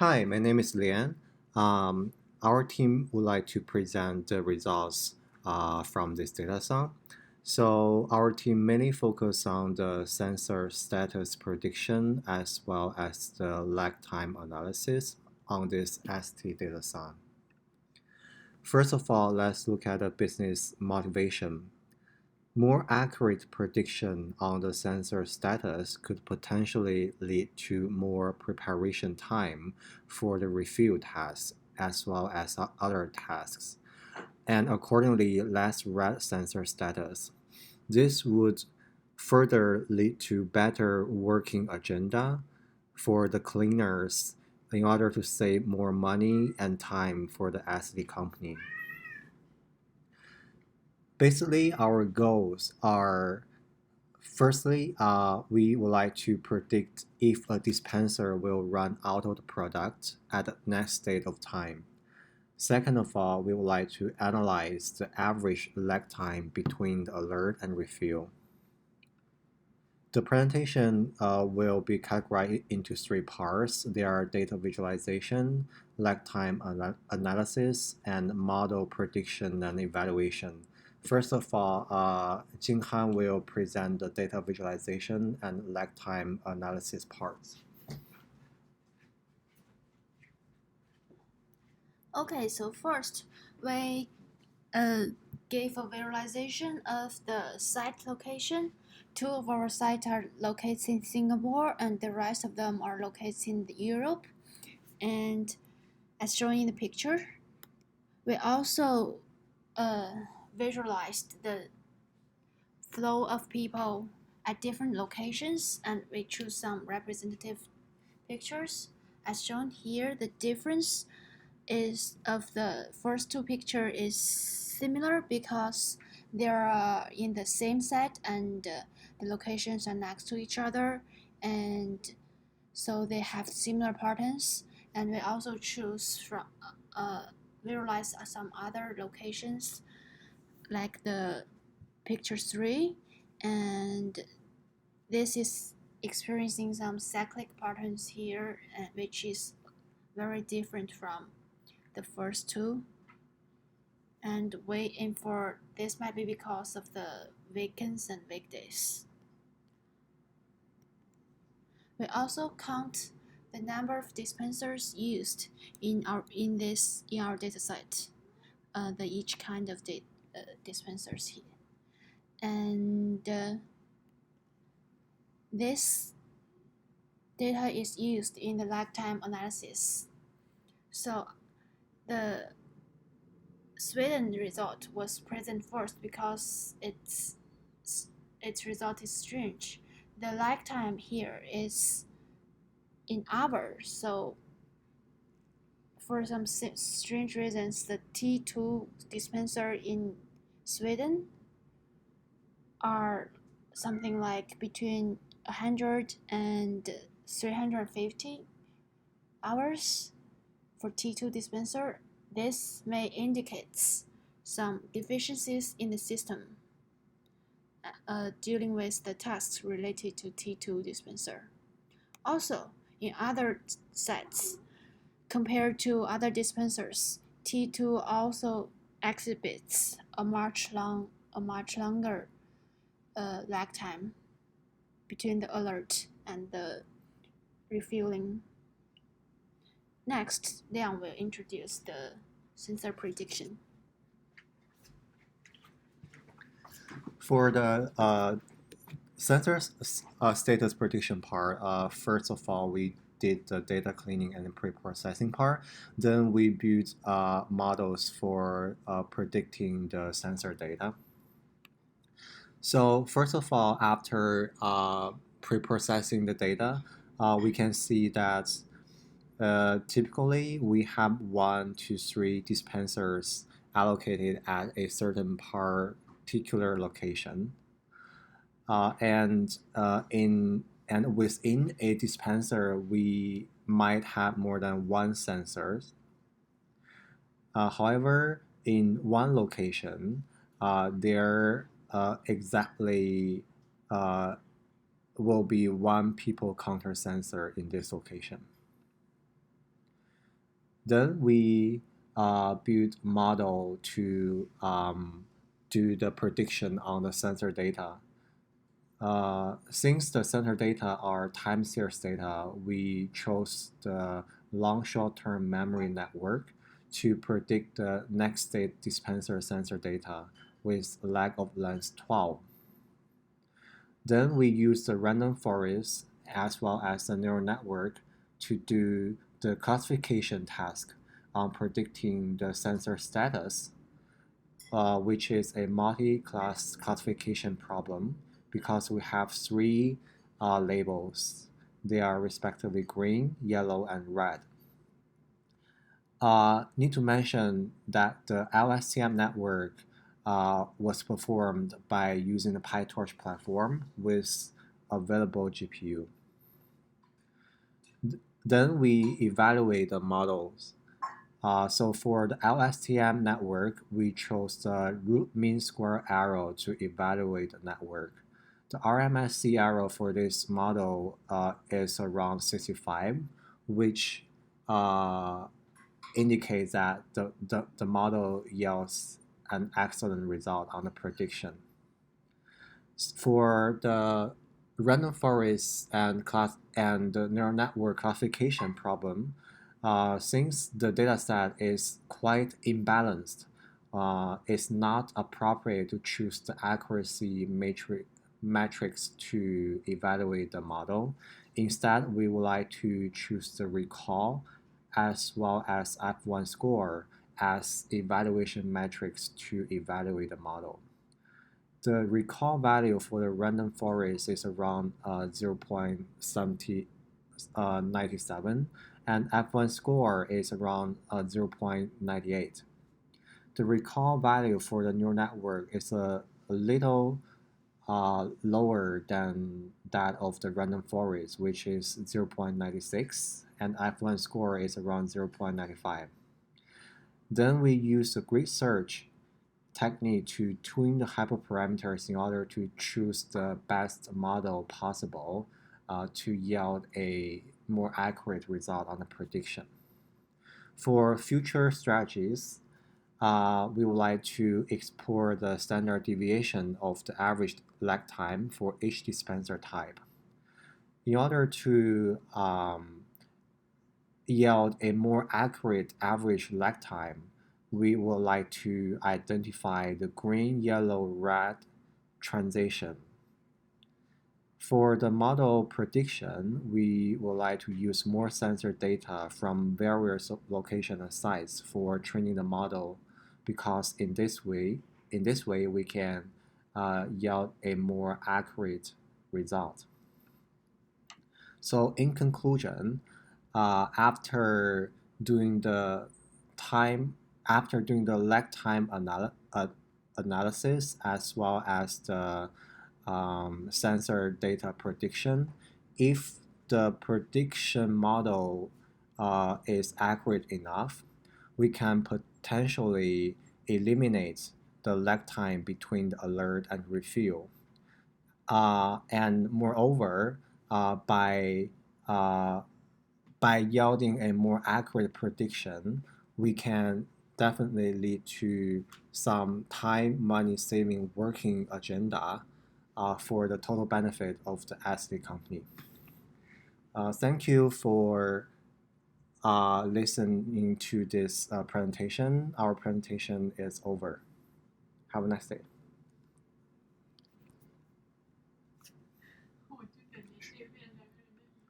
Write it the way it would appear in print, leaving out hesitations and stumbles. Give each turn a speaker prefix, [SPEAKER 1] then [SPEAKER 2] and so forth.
[SPEAKER 1] Hi, my name is Lian. Um, our team would like to present the results from this datathon. So our team mainly focus on the sensor status prediction as well as the lag time analysis on this ST datathon. First of all, let's look at the business motivation. More accurate prediction on the sensor status could potentially lead to more preparation time for the review tasks as well as other tasks, and accordingly less red sensor status. This would further lead to better working agenda for the cleaners in order to save more money and time for the Essity company. Basically, our goals are firstly, we would like to predict if a dispenser will run out of the product at the next state of time. Second of all, we would like to analyze the average lag time between the alert and refill. The presentation will be categorized into three parts. They are data visualization, lag time analysis, and model prediction and evaluation. First of all, Jing Han will present the data visualization and lag time analysis parts.
[SPEAKER 2] Okay, so first we uh, gave a visualization of the site location. Two of our sites are located in Singapore and the rest of them are located in Europe. And as shown in the picture, we also uh, visualized the flow of people at different locations and we choose some representative pictures. As shown here, the difference is of the first two picture is similar because they are in the same set and the locations are next to each other, and so they have similar patterns. And we also choose from visualize some other locations like the picture 3, and this is experiencing some cyclic patterns here, which is very different from the first two, and we aim for this might be because of the weekends and weekdays. We also count the number of dispensers used in our dataset, the each kind of dispensers here, and this data is used in the lag time analysis. So the Sweden result was present first because its result is strange. The lag time here is in hours, so for some strange reasons, the T2 dispenser in Sweden are something like between 100 and 350 hours for T2 dispenser. This may indicate some deficiencies in the system dealing with the tasks related to T2 dispenser. Also, in other sets, compared to other dispensers, T2 also exhibits a much longer lag time between the alert and the refueling. Next, Liang will introduce the sensor prediction.
[SPEAKER 1] For the sensor status prediction part, first of all, we did the data cleaning and pre-processing part. Then we built models for predicting the sensor data. So first of all, after pre-processing the data, we can see that typically we have 1 to 3 dispensers allocated at a certain particular location. And within a dispenser, we might have more than one sensor. However, in one location, there exactly uh, will be one people counter sensor in this location. Then we build model to do the prediction on the sensor data. Since the sensor data are time series data, we chose the long short-term memory network to predict the next state dispenser sensor data with lag of length 12. Then we use the random forest as well as the neural network to do the classification task on predicting the sensor status, which is a multi-class classification problem because we have three labels. They are respectively green, yellow, and red. Need to mention that the LSTM network was performed by using the PyTorch platform with available GPU. Then we evaluate the models. So for the LSTM network, we chose the root mean square error to evaluate the network. The RMSE error for this model is around 65, which indicates that the model yields an excellent result on the prediction. For the random forest and the neural network classification problem, since the dataset is quite imbalanced, it's not appropriate to choose the accuracy matrix to evaluate the model. Instead, we would like to choose the recall as well as F1 score as evaluation metrics to evaluate the model. The recall value for the random forest is around 0.97 and F1 score is around 0.98. The recall value for the neural network is a little lower than that of the random forest, which is 0.96, and F1 score is around 0.95. Then we use the grid search technique to tune the hyperparameters in order to choose the best model possible to yield a more accurate result on the prediction. For future strategies, we would like to explore the standard deviation of the average lag time for each dispenser type. In order to yield a more accurate average lag time, we would like to identify the green, yellow, red transition. For the model prediction, we would like to use more sensor data from various location and sites for training the model, because in this way we can yield a more accurate result. So in conclusion, after doing the lag time analysis as well as the sensor data prediction, if the prediction model is accurate enough, we can potentially eliminate the lag time between the alert and refill. And moreover, by yielding a more accurate prediction, we can definitely lead to some time, money saving working agenda for the total benefit of the Essity company. Thank you for listening to this presentation. Our presentation is over. Have a nice day.